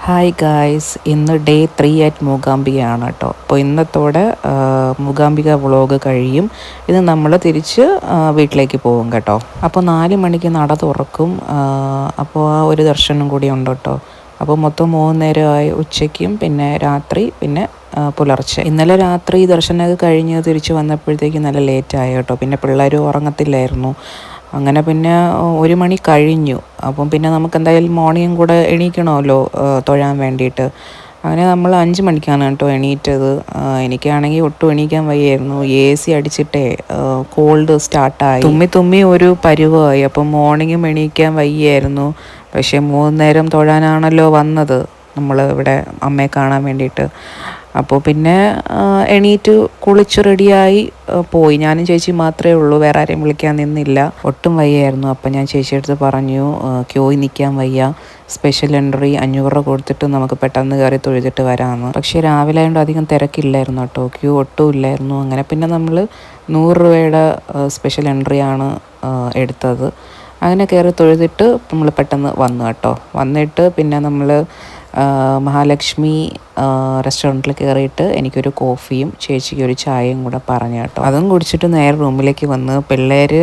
Hi guys, ഇന്ന് day 3 at മൂകാംബികയാണ് കേട്ടോ. അപ്പോൾ ഇന്നത്തോടെ മൂകാംബിക വ്ളോഗ് കഴിയും. ഇത് നമ്മൾ തിരിച്ച് വീട്ടിലേക്ക് പോകും കേട്ടോ. അപ്പോൾ 4 മണിക്ക് നട തുറക്കും. അപ്പോൾ ആ ഒരു ദർശനം കൂടി ഉണ്ട് കേട്ടോ. അപ്പോൾ മൊത്തം 3 നേരമായി, ഉച്ചയ്ക്കും പിന്നെ രാത്രി പിന്നെ പുലർച്ചെ. ഇന്നലെ രാത്രി ദർശനമൊക്കെ കഴിഞ്ഞ് തിരിച്ച് വന്നപ്പോഴത്തേക്ക് നല്ല ലേറ്റായി കേട്ടോ. പിന്നെ പിള്ളേർ ഉറങ്ങത്തില്ലായിരുന്നു. അങ്ങനെ പിന്നെ 1 മണി കഴിഞ്ഞു. അപ്പം പിന്നെ നമുക്ക് എന്തായാലും മോർണിംഗ് കൂടെ എണീക്കണമല്ലോ തൊഴാൻ വേണ്ടിയിട്ട്. അങ്ങനെ നമ്മൾ 5 മണിക്കാണ് കേട്ടോ എണീറ്റത്. എനിക്കാണെങ്കിൽ ഒട്ടും എണീക്കാൻ വയ്യായിരുന്നു. AC അടിച്ചിട്ടേ കോൾഡ് സ്റ്റാർട്ടായി. തുമ്മി ഒരു പരുവമായി. അപ്പം മോർണിംഗും എണീക്കാൻ വയ്യായിരുന്നു. പക്ഷേ 3 നേരം തൊഴാനാണല്ലോ വന്നത് നമ്മൾ ഇവിടെ അമ്മയെ കാണാൻ വേണ്ടിയിട്ട്. അപ്പോൾ പിന്നെ എണീറ്റ് കുളിച്ച് റെഡിയായി പോയി. ഞാനും ചേച്ചി മാത്രമേ ഉള്ളൂ, വേറെ ആരെയും വിളിക്കാൻ നിന്നില്ല. ഒട്ടും വയ്യായിരുന്നു. അപ്പം ഞാൻ ചേച്ചിയെടുത്ത് പറഞ്ഞു ക്യൂയിൽ നിൽക്കാൻ വയ്യ, സ്പെഷ്യൽ എൻട്രി 500 രൂപ കൊടുത്തിട്ട് നമുക്ക് പെട്ടെന്ന് കയറി തൊഴുതിട്ട് വരാമെന്ന്. പക്ഷേ രാവിലെ ആയതുകൊണ്ട് അധികം തിരക്കില്ലായിരുന്നു കേട്ടോ, ക്യൂ ഒട്ടും ഇല്ലായിരുന്നു. അങ്ങനെ പിന്നെ നമ്മൾ 100 രൂപയുടെ സ്പെഷ്യൽ എൻട്രിയാണ് എടുത്തത്. അങ്ങനെ കയറി തൊഴുതിട്ട് നമ്മൾ പെട്ടെന്ന് വന്നു കേട്ടോ. വന്നിട്ട് പിന്നെ നമ്മൾ മഹാലക്ഷ്മി റെസ്റ്റോറൻറ്റിൽ കയറിയിട്ട് എനിക്കൊരു കോഫിയും ചേച്ചിക്ക് ഒരു ചായയും കൂടെ പറഞ്ഞു കേട്ടോ. അതും കുടിച്ചിട്ട് നേരെ റൂമിലേക്ക് വന്ന്. പിള്ളേർ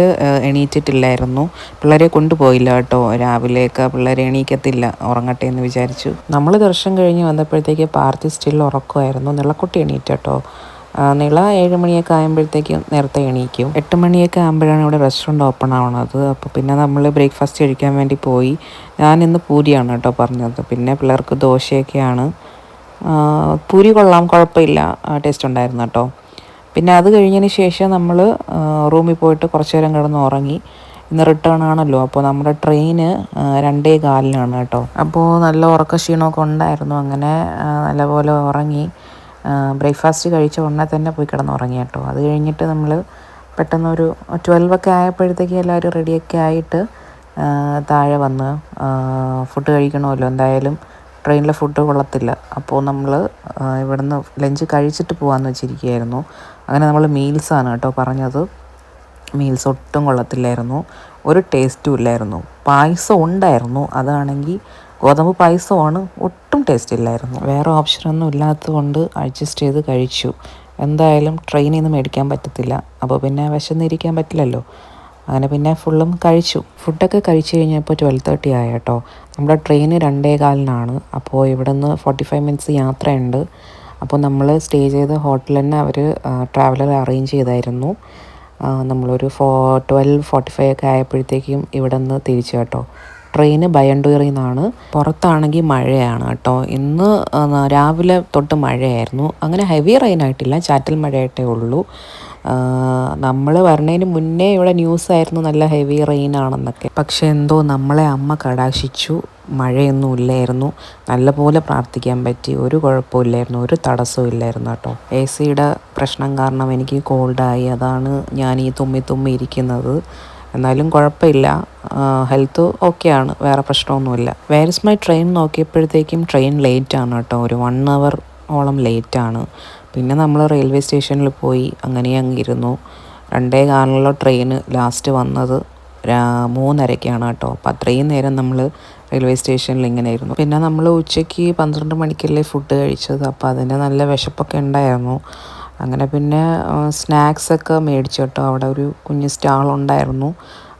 എണീറ്റിട്ടില്ലായിരുന്നു. പിള്ളേരെ കൊണ്ടുപോയില്ല കേട്ടോ. രാവിലെയൊക്കെ പിള്ളേർ എണീക്കത്തില്ല, ഉറങ്ങട്ടെ എന്ന് വിചാരിച്ചു. നമ്മൾ ദർശനം കഴിഞ്ഞ് വന്നപ്പോഴത്തേക്ക് പാർത്ഥി സ്റ്റിൽ ഉറക്കമായിരുന്നു. നിളക്കുട്ടി എണീറ്റ് കേട്ടോ. നിള 7 മണിയൊക്കെ ആകുമ്പോഴത്തേക്കും നേരത്തെ എണീക്കും. 8 മണിയൊക്കെ ആകുമ്പോഴാണ് ഇവിടെ റെസ്റ്റോറൻറ്റ് ഓപ്പൺ ആവണത്. അപ്പോൾ പിന്നെ നമ്മൾ ബ്രേക്ക്ഫാസ്റ്റ് കഴിക്കാൻ വേണ്ടി പോയി. ഞാൻ ഇന്ന് പൂരിയാണ് കേട്ടോ പറഞ്ഞത്. പിന്നെ പിള്ളേർക്ക് ദോശയൊക്കെയാണ്. പൂരി കൊള്ളാം, കുഴപ്പമില്ല, ടേസ്റ്റ് ഉണ്ടായിരുന്നു കേട്ടോ. പിന്നെ അത് കഴിഞ്ഞതിന് ശേഷം നമ്മൾ റൂമിൽ പോയിട്ട് കുറച്ച് നേരം കിടന്ന് ഉറങ്ങി. ഇന്ന് റിട്ടേൺ ആണല്ലോ. അപ്പോൾ നമ്മുടെ ട്രെയിന് 2:15 കേട്ടോ. അപ്പോൾ നല്ല ഉറക്ക ക്ഷീണമൊക്കെ ഉണ്ടായിരുന്നു. അങ്ങനെ നല്ലപോലെ ഉറങ്ങി. ബ്രേക്ക്ഫാസ്റ്റ് കഴിച്ച ഉടനെ തന്നെ പോയി കിടന്നുറങ്ങി കേട്ടോ. അത് കഴിഞ്ഞിട്ട് നമ്മൾ പെട്ടെന്നൊരു 12 ഒക്കെ ആയപ്പോഴത്തേക്ക് എല്ലാവരും റെഡിയൊക്കെ ആയിട്ട് താഴെ വന്ന് ഫുഡ് കഴിക്കണമല്ലോ. എന്തായാലും ട്രെയിനിലെ ഫുഡ് കൊള്ളത്തില്ല. അപ്പോൾ നമ്മൾ ഇവിടുന്ന് ലഞ്ച് കഴിച്ചിട്ട് പോകാമെന്ന് വെച്ചിരിക്കുകയായിരുന്നു. അങ്ങനെ നമ്മൾ മീൽസാണ് കേട്ടോ പറഞ്ഞത്. മീൽസ് ഒട്ടും കൊള്ളത്തില്ലായിരുന്നു, ഒരു ടേസ്റ്റും ഇല്ലായിരുന്നു. പായസം ഉണ്ടായിരുന്നു, അതാണെങ്കിൽ ഗോതമ്പ് പായസമാണ്, ഒട്ടും ടേസ്റ്റ് ഇല്ലായിരുന്നു. വേറെ ഓപ്ഷനൊന്നും ഇല്ലാത്തത് കൊണ്ട് അഡ്ജസ്റ്റ് ചെയ്ത് കഴിച്ചു. എന്തായാലും ട്രെയിനിൽ നിന്ന് മേടിക്കാൻ പറ്റത്തില്ല, അപ്പോൾ പിന്നെ വിശന്നിരിക്കാൻ പറ്റില്ലല്ലോ. അങ്ങനെ പിന്നെ ഫുള്ളും കഴിച്ചു. ഫുഡൊക്കെ കഴിച്ച് കഴിഞ്ഞപ്പോൾ 12:30 ആയി കേട്ടോ. നമ്മുടെ ട്രെയിന് 2:15. അപ്പോൾ ഇവിടെ നിന്ന് 45 മിനിറ്റ്സ് യാത്രയുണ്ട്. അപ്പോൾ നമ്മൾ സ്റ്റേ ചെയ്ത ഹോട്ടൽ തന്നെ അവർ ട്രാവലർ അറേഞ്ച് ചെയ്തായിരുന്നു. നമ്മളൊരു 12:45 ഒക്കെ ആയപ്പോഴത്തേക്കും ഇവിടെ നിന്ന് തിരിച്ചു കേട്ടോ. ട്രെയിന് ബയണ്ടൂരിൽ നിന്നാണ്. പുറത്താണെങ്കിൽ മഴയാണ് കേട്ടോ. ഇന്ന് രാവിലെ തൊട്ട് മഴയായിരുന്നു. അങ്ങനെ ഹെവി റെയിൻ ആയിട്ടില്ല, ചാറ്റൽ മഴയായിട്ടേ ഉള്ളൂ. നമ്മൾ വരണതിന് മുന്നേ ഇവിടെ ന്യൂസായിരുന്നു നല്ല ഹെവി റെയിൻ ആണെന്നൊക്കെ. പക്ഷെ എന്തോ നമ്മളെ അമ്മ കടാക്ഷിച്ചു. മഴയൊന്നും ഇല്ലായിരുന്നു, നല്ലപോലെ പ്രാർത്ഥിക്കാൻ പറ്റി, ഒരു കുഴപ്പമില്ലായിരുന്നു, ഒരു തടസ്സവും ഇല്ലായിരുന്നു കേട്ടോ. AC-യുടെ പ്രശ്നം കാരണം എനിക്ക് കോൾഡായി, അതാണ് ഞാൻ ഈ തുമ്മി ഇരിക്കുന്നത്. എന്നാലും കുഴപ്പമില്ല, ഹെൽത്ത് ഓക്കെയാണ്, വേറെ പ്രശ്നമൊന്നുമില്ല. വേർ ഇസ് മൈ ട്രെയിൻ നോക്കിയപ്പോഴത്തേക്കും ട്രെയിൻ ലേറ്റാണ് കേട്ടോ. ഒരു 1 hour ഓളം ലേറ്റാണ്. പിന്നെ നമ്മൾ റെയിൽവേ സ്റ്റേഷനിൽ പോയി അങ്ങനെ അങ്ങിരുന്നു. 2:15 ട്രെയിന് ലാസ്റ്റ് വന്നത് 3:30 കേട്ടോ. അപ്പോൾ അത്രയും നേരം നമ്മൾ റെയിൽവേ സ്റ്റേഷനിൽ ഇങ്ങനെ ആയിരുന്നു. പിന്നെ നമ്മൾ ഉച്ചയ്ക്ക് 12 മണിക്കല്ലേ ഫുഡ് കഴിച്ചത്. അപ്പോൾ അതിൻ്റെ നല്ല വിശപ്പൊക്കെ ഉണ്ടായിരുന്നു. അങ്ങനെ പിന്നെ സ്നാക്സൊക്കെ മേടിച്ചു കേട്ടോ. അവിടെ ഒരു കുഞ്ഞ് സ്റ്റാളുണ്ടായിരുന്നു.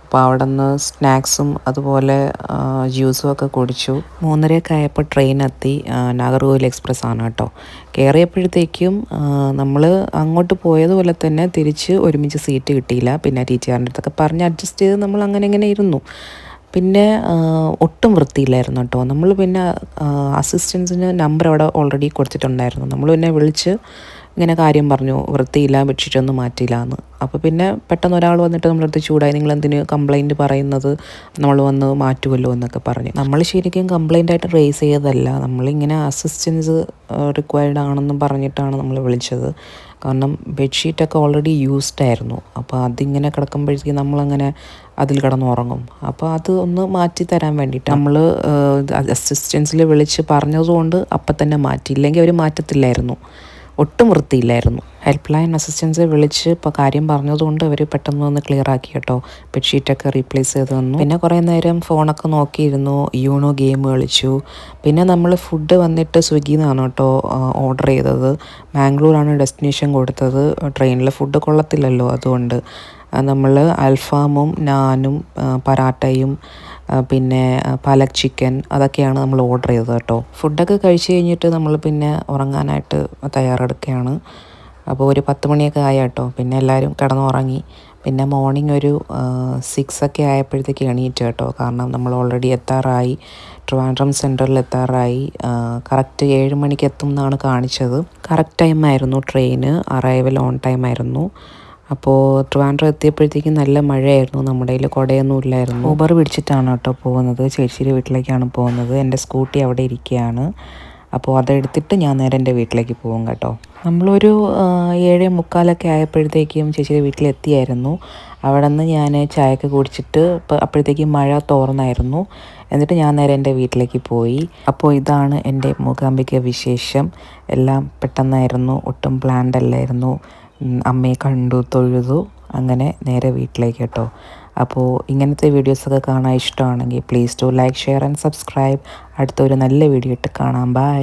അപ്പോൾ അവിടെ നിന്ന് സ്നാക്സും അതുപോലെ ജ്യൂസും ഒക്കെ കുടിച്ചു. 3:30 ആയപ്പോൾ ട്രെയിൻ എത്തി. നാഗർകോവിൽ എക്സ്പ്രസ് ആണ് കേട്ടോ. കയറിയപ്പോഴത്തേക്കും നമ്മൾ അങ്ങോട്ട് പോയതുപോലെ തന്നെ തിരിച്ച് ഒരുമിച്ച് സീറ്റ് കിട്ടിയില്ല. പിന്നെ ടീച്ചറിൻ്റെ അടുത്തൊക്കെ പറഞ്ഞ് അഡ്ജസ്റ്റ് ചെയ്ത് നമ്മൾ അങ്ങനെ ഇരുന്നു. പിന്നെ ഒട്ടും വൃത്തിയില്ലായിരുന്നു കേട്ടോ. നമ്മൾ പിന്നെ അസിസ്റ്റൻസിന് നമ്പർ അവിടെ ഓൾറെഡി കൊടുത്തിട്ടുണ്ടായിരുന്നു. നമ്മൾ പിന്നെ വിളിച്ച് ഇങ്ങനെ കാര്യം പറഞ്ഞു, വൃത്തിയില്ല, ബെഡ്ഷീറ്റൊന്നും മാറ്റിയില്ല എന്ന്. അപ്പോൾ പിന്നെ പെട്ടെന്ന് ഒരാൾ വന്നിട്ട് നമ്മളടുത്ത് ചൂടായി, നിങ്ങൾ എന്തിന് കംപ്ലയിൻറ്റ് പറയുന്നത്, നമ്മൾ വന്ന് മാറ്റുമല്ലോ എന്നൊക്കെ പറഞ്ഞു. നമ്മൾ ശരിക്കും കംപ്ലയിൻ്റ് ആയിട്ട് റേസ് ചെയ്തതല്ല, നമ്മളിങ്ങനെ അസിസ്റ്റൻസ് റിക്വയർഡ് ആണെന്നും പറഞ്ഞിട്ടാണ് നമ്മൾ വിളിച്ചത്. കാരണം ബെഡ്ഷീറ്റൊക്കെ ഓൾറെഡി യൂസ്ഡ് ആയിരുന്നു. അപ്പോൾ അതിങ്ങനെ കിടക്കുമ്പോഴത്തേക്കും നമ്മളങ്ങനെ അതിൽ കിടന്നുറങ്ങും. അപ്പോൾ അത് ഒന്ന് മാറ്റി തരാൻ വേണ്ടിയിട്ട് നമ്മൾ അസിസ്റ്റൻസിൽ വിളിച്ച് പറഞ്ഞതുകൊണ്ട് അപ്പം തന്നെ മാറ്റി, ഇല്ലെങ്കിൽ അവർ മാറ്റത്തില്ലായിരുന്നു. ഒട്ടും വൃത്തിയില്ലായിരുന്നു. ഹെൽപ്പ് ലൈൻ അസിസ്റ്റൻസ് വിളിച്ച് ഇപ്പോൾ കാര്യം പറഞ്ഞതുകൊണ്ട് അവർ പെട്ടെന്ന് ഒന്ന് ക്ലിയർ ആക്കി കേട്ടോ. ബെഡ്ഷീറ്റൊക്കെ റീപ്ലേസ് ചെയ്ത് തന്നു. പിന്നെ കുറേ നേരം ഫോണൊക്കെ നോക്കിയിരുന്നു, യൂണോ ഗെയിം കളിച്ചു. പിന്നെ നമ്മൾ ഫുഡ് വന്നിട്ട് സ്വിഗ്ഗിയിൽ നിന്നാണ് കേട്ടോ ഓർഡർ ചെയ്തത്. മാംഗ്ലൂരാണ് ഡെസ്റ്റിനേഷൻ കൊടുത്തത്. ട്രെയിനിലെ ഫുഡ് കൊള്ളത്തില്ലല്ലോ, അതുകൊണ്ട് നമ്മൾ അൽഫാമും നാനും പരാട്ടയും പിന്നെ പാലക് ചിക്കൻ അതൊക്കെയാണ് നമ്മൾ ഓർഡർ ചെയ്തത് കേട്ടോ. ഫുഡൊക്കെ കഴിച്ച് കഴിഞ്ഞിട്ട് നമ്മൾ പിന്നെ ഉറങ്ങാനായിട്ട് തയ്യാറെടുക്കുകയാണ്. അപ്പോൾ ഒരു 10 മണിയൊക്കെ ആയ കേട്ടോ. പിന്നെ എല്ലാവരും കിടന്നുറങ്ങി. പിന്നെ മോർണിംഗ് ഒരു 6 ഒക്കെ ആയപ്പോഴത്തേക്ക് എണീറ്റ് കേട്ടോ. കാരണം നമ്മൾ ഓൾറെഡി എത്താറായി, ട്രിവാൻഡ്രം സെൻറ്ററിൽ എത്താറായി. കറക്റ്റ് 7 മണിക്ക് എത്തും എന്നാണ് കാണിച്ചത്. കറക്റ്റ് ടൈമായിരുന്നു ട്രെയിന്, അറൈവൽ ഓൺ ടൈം ആയിരുന്നു. അപ്പോൾ ട്രിവാൻഡ്രം എത്തിയപ്പോഴത്തേക്കും നല്ല മഴയായിരുന്നു, നമ്മുടെ കയ്യിൽ കുടയൊന്നും ഇല്ലായിരുന്നു. ഊബർ പിടിച്ചിട്ടാണ് കേട്ടോ പോകുന്നത്. ചേച്ചിയുടെ വീട്ടിലേക്കാണ് പോകുന്നത്. എൻ്റെ സ്കൂട്ടി അവിടെ ഇരിക്കുകയാണ്. അപ്പോൾ അതെടുത്തിട്ട് ഞാൻ നേരെ എൻ്റെ വീട്ടിലേക്ക് പോകും കേട്ടോ. നമ്മളൊരു 7:45 ആയപ്പോഴത്തേക്കും ചേച്ചിയുടെ വീട്ടിലെത്തിയായിരുന്നു. അവിടെ നിന്ന് ഞാൻ ചായയൊക്കെ കുടിച്ചിട്ട് അപ്പോഴത്തേക്കും മഴ തോർന്നായിരുന്നു. എന്നിട്ട് ഞാൻ നേരെ എൻ്റെ വീട്ടിലേക്ക് പോയി. അപ്പോൾ ഇതാണ് എൻ്റെ മൂകാംബിക വിശേഷം. എല്ലാം പെട്ടെന്നായിരുന്നു, ഒട്ടും പ്ലാൻഡ് അല്ലായിരുന്നു. അമ്മയെ കണ്ടു, തൊഴുതു, അങ്ങനെ നേരെ വീട്ടിലേക്ക് കേട്ടോ. അപ്പോൾ ഇങ്ങനത്തെ വീഡിയോസൊക്കെ കാണാൻ ഇഷ്ടമാണെങ്കിൽ please do like, share and subscribe. അടുത്തൊരു നല്ല വീഡിയോ ഇട്ട് കാണാം. ബൈ.